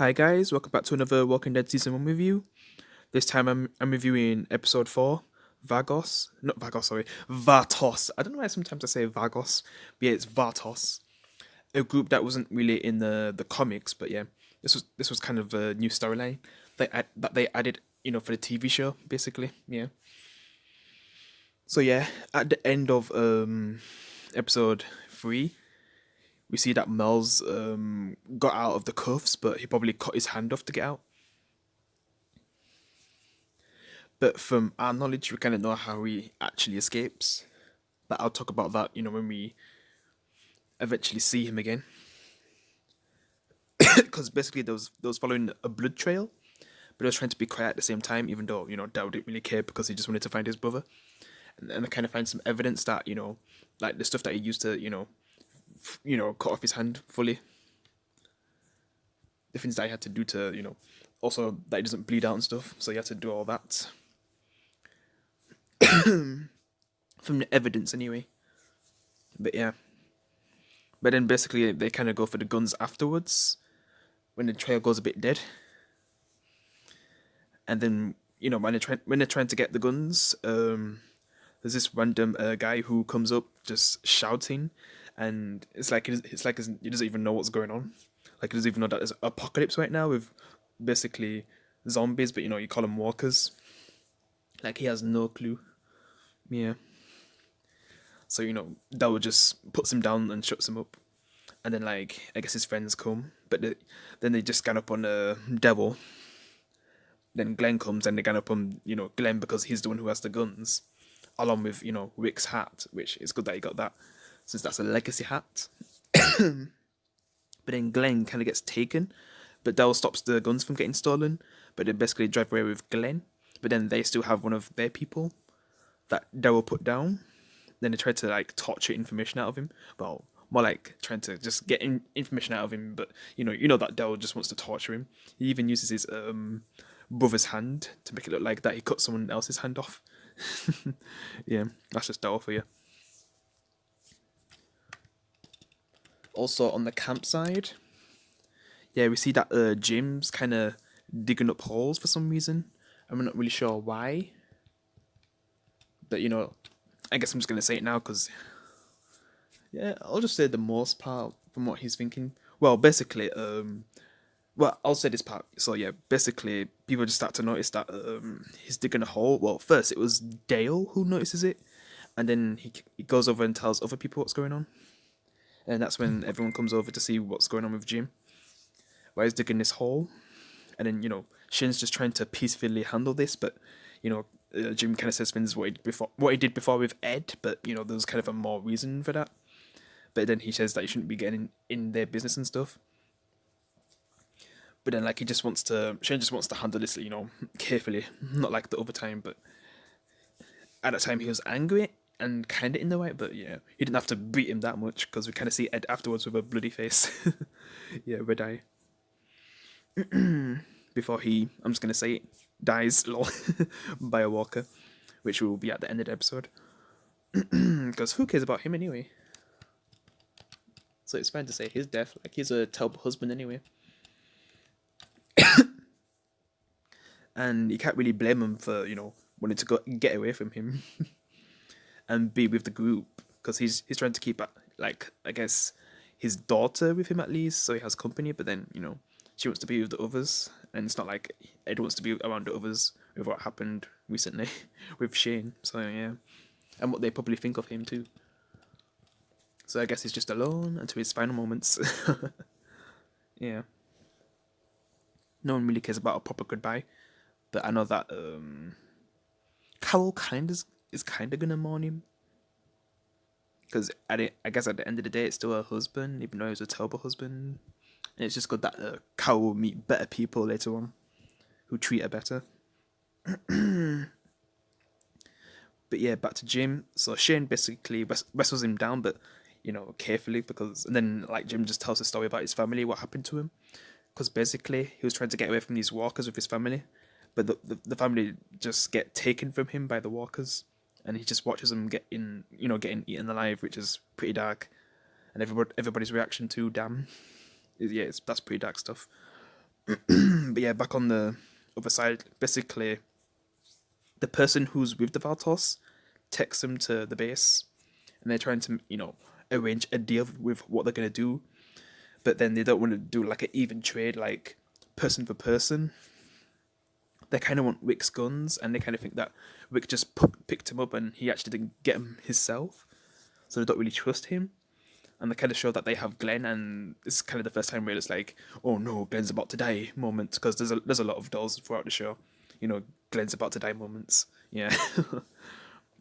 Hi guys, welcome back to another Walking Dead season 1 review. This time I'm reviewing episode 4, Vagos. Not Vagos, sorry. Vatos. I don't know why sometimes I say Vagos, but yeah, it's Vatos. A group that wasn't really in the comics, but yeah, this was kind of a new storyline that they added, for the TV show, basically. Yeah. So yeah, at the end of episode 3, we see that Mel's got out of the cuffs, but he probably cut his hand off to get out. But from our knowledge, we kind of know how he actually escapes. But I'll talk about that, when we eventually see him again. Because basically, there was following a blood trail, but he was trying to be quiet at the same time, even though Daryl didn't really care because he just wanted to find his brother. And I kind of find some evidence that like the stuff that he used to cut off his hand fully, the things that he had to do to also that he doesn't bleed out and stuff. So he had to do all that from the evidence anyway. But yeah. But then basically they kind of go for the guns afterwards when the trail goes a bit dead. And then when they're trying to get the guns, there's this random guy who comes up just shouting, and he doesn't even know what's going on. Like he doesn't even know that there's an apocalypse right now with basically zombies, but you call them walkers. Like he has no clue. Yeah. So that just puts him down and shuts him up. And then like I guess his friends come, but then they just gang up on Devil. Then Glenn comes and they gang up on Glenn because he's the one who has the guns, along with Rick's hat, which is good that he got that since that's a legacy hat. But then Glenn kind of gets taken, but Daryl stops the guns from getting stolen. But they basically drive away with Glenn. But then they still have one of their people that Daryl put down. Then they try to like torture information out of him. Well, more like trying to just get information out of him. But you know that Daryl just wants to torture him. He even uses his brother's hand to make it look like that he cut someone else's hand off. Yeah, that's just Daryl for you. Also on the campsite, yeah, we see that Jim's kind of digging up holes for some reason. I'm not really sure why, but I guess I'm just gonna say it now because yeah, I'll just say the most part from what he's thinking. Well, basically, well, I'll say this part. So yeah, basically, people just start to notice that he's digging a hole. Well, first it was Dale who notices it, and then he goes over and tells other people what's going on, and that's when everyone comes over to see what's going on with Jim. Why he's digging this hole, and then Shin's just trying to peacefully handle this, but Jim kind of says things what he did before with Ed, but there's kind of a more reason for that. But then he says that he shouldn't be getting in their business and stuff. But then like Shane just wants to handle this, carefully, not like the other time. But at that time he was angry and kind of in the right, but yeah, he didn't have to beat him that much because we kind of see Ed afterwards with a bloody face. Yeah, red eye. Before I'm just gonna say it, dies lol, by a walker, which will be at the end of the episode. Because who cares about him anyway? So it's fine to say his death, like he's a terrible husband anyway. And you can't really blame him for wanting to get away from him and be with the group because he's trying to keep like I guess his daughter with him at least, so he has company. But then she wants to be with the others, and it's not like Ed wants to be around the others with what happened recently with Shane. So yeah, and what they probably think of him too. So I guess he's just alone until his final moments. Yeah, no one really cares about a proper goodbye, but I know that Carol is kind of gonna mourn him because I guess at the end of the day, it's still her husband, even though he was a terrible husband. And it's just good that Carol will meet better people later on who treat her better. But yeah, back to Jim. So Shane basically wrestles him down, but carefully and then like Jim just tells a story about his family, what happened to him, because basically he was trying to get away from these walkers with his family, but the family just get taken from him by the walkers, and he just watches them getting eaten alive, which is pretty dark, and everybody's reaction to damn, yeah, that's pretty dark stuff. But yeah, back on the other side, basically, the person who's with the Vatos texts them to the base, and they're trying to, arrange a deal with what they're gonna do. But then they don't want to do like an even trade, like person for person. They kind of want Wick's guns, and they kind of think that Wick just picked him up and he actually didn't get him himself, so they don't really trust him. And they kind of show that they have Glenn, and it's kind of the first time where it's like, oh no, Glenn's about to die moment, because there's a lot of those throughout the show, Glenn's about to die moments, yeah.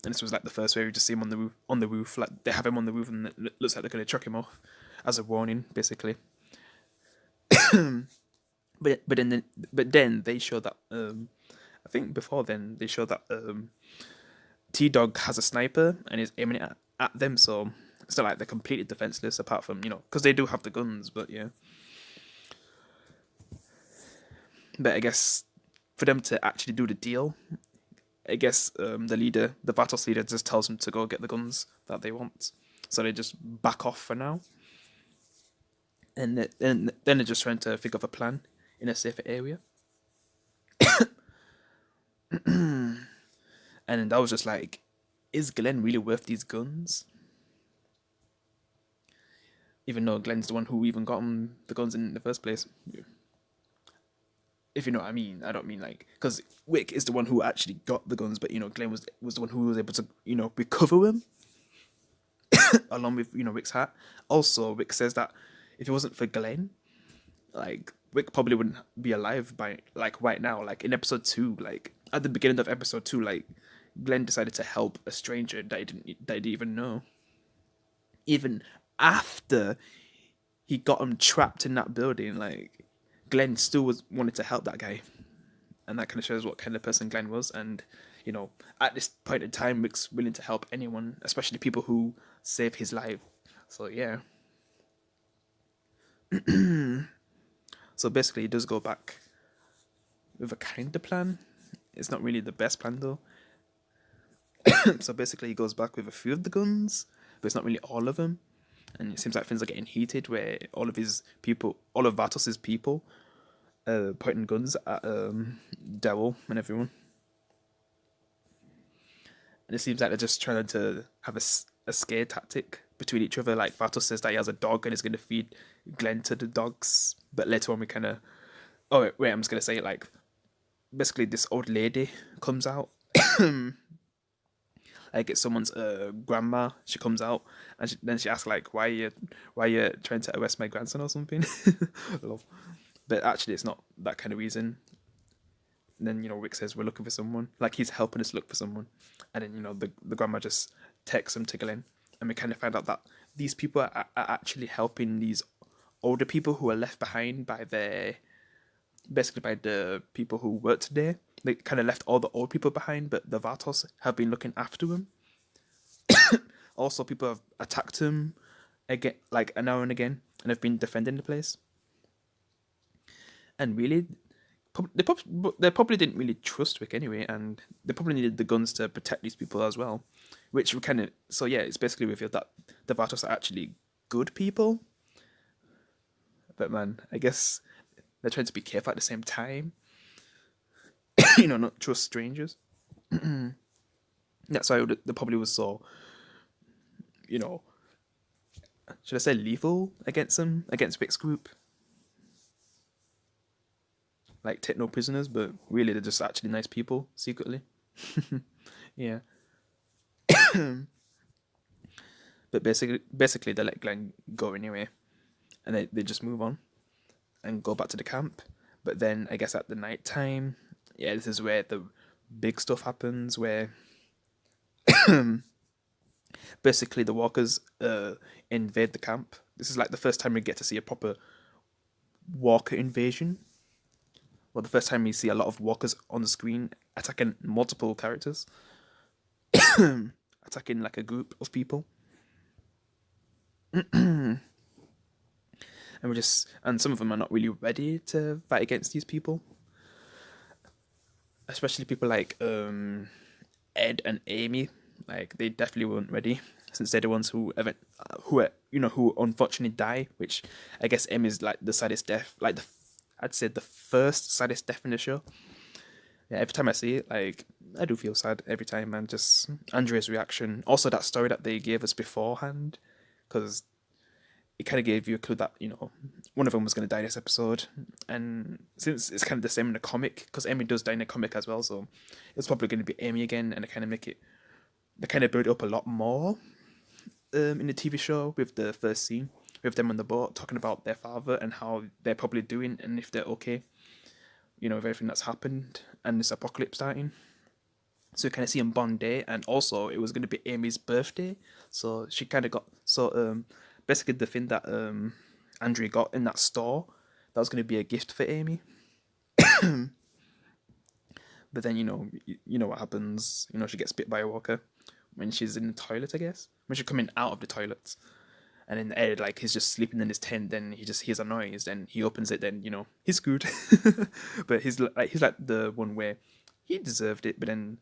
And this was like the first where we just see him on the roof, like they have him on the roof, and it looks like they're gonna chuck him off as a warning, basically. But then they show that I think before then they show that T Dog has a sniper and is aiming it at them, so it's not like they're completely defenseless apart from because they do have the guns, but yeah. But I guess for them to actually do the deal, I guess the Vatos leader, just tells them to go get the guns that they want, so they just back off for now, and then they're just trying to think of a plan in a safer area. And I was just like, is Glenn really worth these guns? Even though Glenn's the one who even got him the guns in the first place. If you know what I mean, I don't mean like, because Wick is the one who actually got the guns, but Glenn was the one who was able to recover them along with Wick's hat. Also, Wick says that if it wasn't for Glenn, like Wick probably wouldn't be alive by like right now. Like in episode 2, like at the beginning of episode 2, like Glenn decided to help a stranger that he didn't even know. Even after he got him trapped in that building, like Glenn still wanted to help that guy, and that kind of shows what kind of person Glenn was. And at this point in time, Wick's willing to help anyone, especially people who save his life. So yeah. So basically, he does go back with a kind of plan. It's not really the best plan though. So basically, he goes back with a few of the guns, but it's not really all of them. And it seems like things are getting heated, where all of Vatos' people, pointing guns at Daryl and everyone. And it seems like they're just trying to have a scare tactic between each other. Like Vatos says that he has a dog and is going to feed Glenn to the dogs, but later on we kind of, oh wait, I'm just going to say it, like basically this old lady comes out. Like it's someone's grandma. She comes out, and then she asks like, why you trying to arrest my grandson or something?" But actually, it's not that kind of reason. And then Rick says, "We're looking for someone." Like he's helping us look for someone, and then the grandma just texts him to Glenn, and we kind of find out that these people are actually helping these older people who are left behind by basically by the people who worked there. They kind of left all the old people behind, but the Vatos have been looking after him. Also, people have attacked him again, like now and again, and have been defending the place. And really, they probably didn't really trust Rick anyway, and they probably needed the guns to protect these people as well. Which we kind of, so yeah, it's basically revealed that the Vatos are actually good people. But man, I guess they're trying to be careful at the same time. Not trust strangers. That's why they probably was so, should I say lethal against them, against Rick's group. Like take no prisoners, but really they're just actually nice people secretly. Yeah. But basically they let Glenn go anyway, and they just move on and go back to the camp. But then I guess at the night time, yeah, this is where the big stuff happens, where basically the walkers invade the camp. This is like the first time we get to see a proper walker invasion. Well, the first time we see a lot of walkers on the screen attacking multiple characters, attacking like a group of people. And some of them are not really ready to fight against these people, especially people like Ed and Amy. Like they definitely weren't ready, since they're the ones who unfortunately die. Which I guess Amy's like the saddest death, like I'd say the first saddest death in the show. Yeah, every time I see it, like I do feel sad every time, man. Just Andrea's reaction, also that story that they gave us beforehand, because it kind of gave you a clue that one of them was going to die this episode, and since it's kind of the same in the comic, because Amy does die in the comic as well, so it's probably going to be Amy again, and they kind of build it up a lot more in the TV show with the first scene with them on the boat talking about their father and how they're probably doing and if they're okay, with everything that's happened and this apocalypse starting. So we kind of see them bond day, and also it was going to be Amy's birthday, so she kind of got basically the thing that Andrea got in that store, that was going to be a gift for Amy. But then you know what happens. She gets bit by a walker when she's in the toilet, I guess, when she's coming out of the toilets. And in Ed, like, he's just sleeping in his tent, then he just hears a noise, then he opens it, then he's screwed. But he's like the one where he deserved it, but then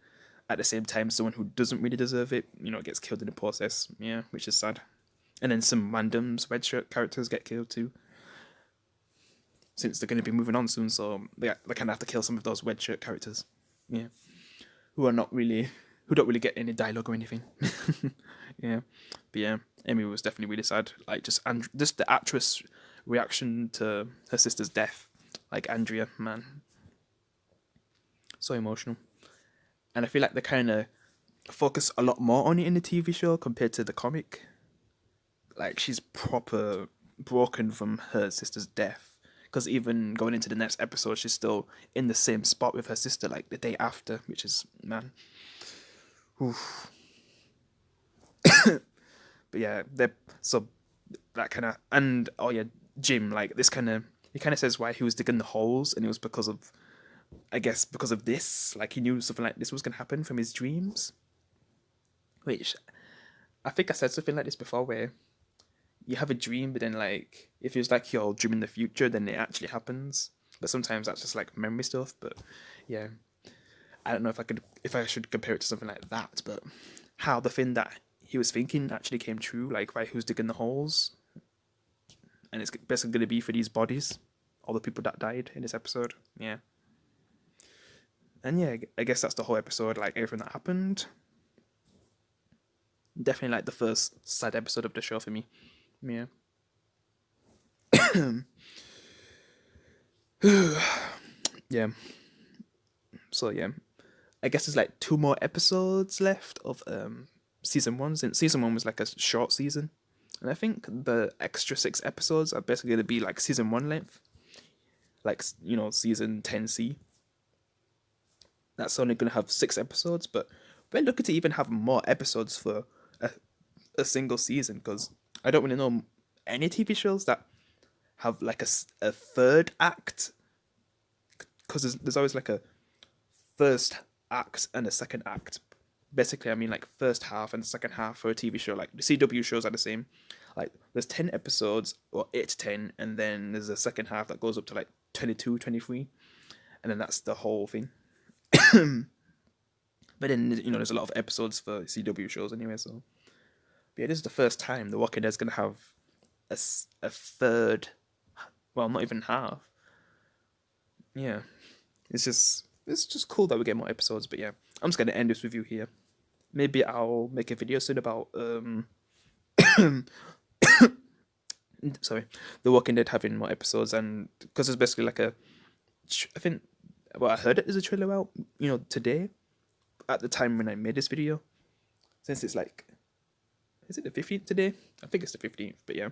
at the same time, someone who doesn't really deserve it, gets killed in the process. Yeah, which is sad. And then some random red shirt characters get killed too, since they're going to be moving on soon. So they kind of have to kill some of those red shirt characters. Yeah, who don't really get any dialogue or anything. Yeah, but yeah, Amy was definitely really sad. Like just the actress reaction to her sister's death, like Andrea, man, so emotional. And I feel like they kind of focus a lot more on it in the TV show compared to the comic. Like she's proper broken from her sister's death, because even going into the next episode, she's still in the same spot with her sister, like the day after, which is, man. Oof. But yeah, so that kind of, and oh yeah, Jim, like this kind of, he kind of says why he was digging the holes, and it was because of, I guess, because of this. Like he knew something like this was gonna happen from his dreams. Which I think I said something like this before, where you have a dream, but then like if it's like you're dreaming the future, then it actually happens. But sometimes that's just like memory stuff. But yeah, I don't know if I should compare it to something like that. But how the thing that he was thinking actually came true, like why he was digging the holes, and it's basically going to be for these bodies, all the people that died in this episode. Yeah, and yeah, I guess that's the whole episode. Like everything that happened. Definitely like the first sad episode of the show for me. Yeah. Yeah. So yeah, I guess there's like 2 more episodes left of season 1. Since season 1 was like a short season, and I think the extra 6 episodes are basically gonna be like season 1 length, like season 10C. That's only gonna have 6 episodes, but we're looking to even have more episodes for a single season, because I don't really know any TV shows that have like a third act, because there's always like a first act and a second act. Basically, I mean like first half and second half for a TV show. Like the CW shows are the same. Like there's 10 episodes, or 8 to 10, and then there's a second half that goes up to like 22, 23, and then that's the whole thing. But then there's a lot of episodes for CW shows anyway. So but yeah, this is the first time The Walking Dead's gonna have a third. Well, not even half. Yeah, it's just cool that we get more episodes. But yeah, I'm just gonna end this review here. Maybe I'll make a video soon about sorry, The Walking Dead having more episodes, and because it's basically like I think, well, I heard it is a trailer out today, at the time when I made this video, since it's like, is it the 15th today? I think it's the 15th, but yeah,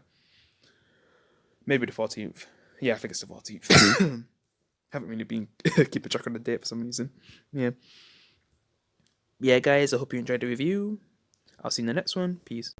maybe the 14th. Yeah, I think it's the 14th. Haven't really been keeping track on the date for some reason. Yeah, guys, I hope you enjoyed the review. I'll see you in the next one. Peace.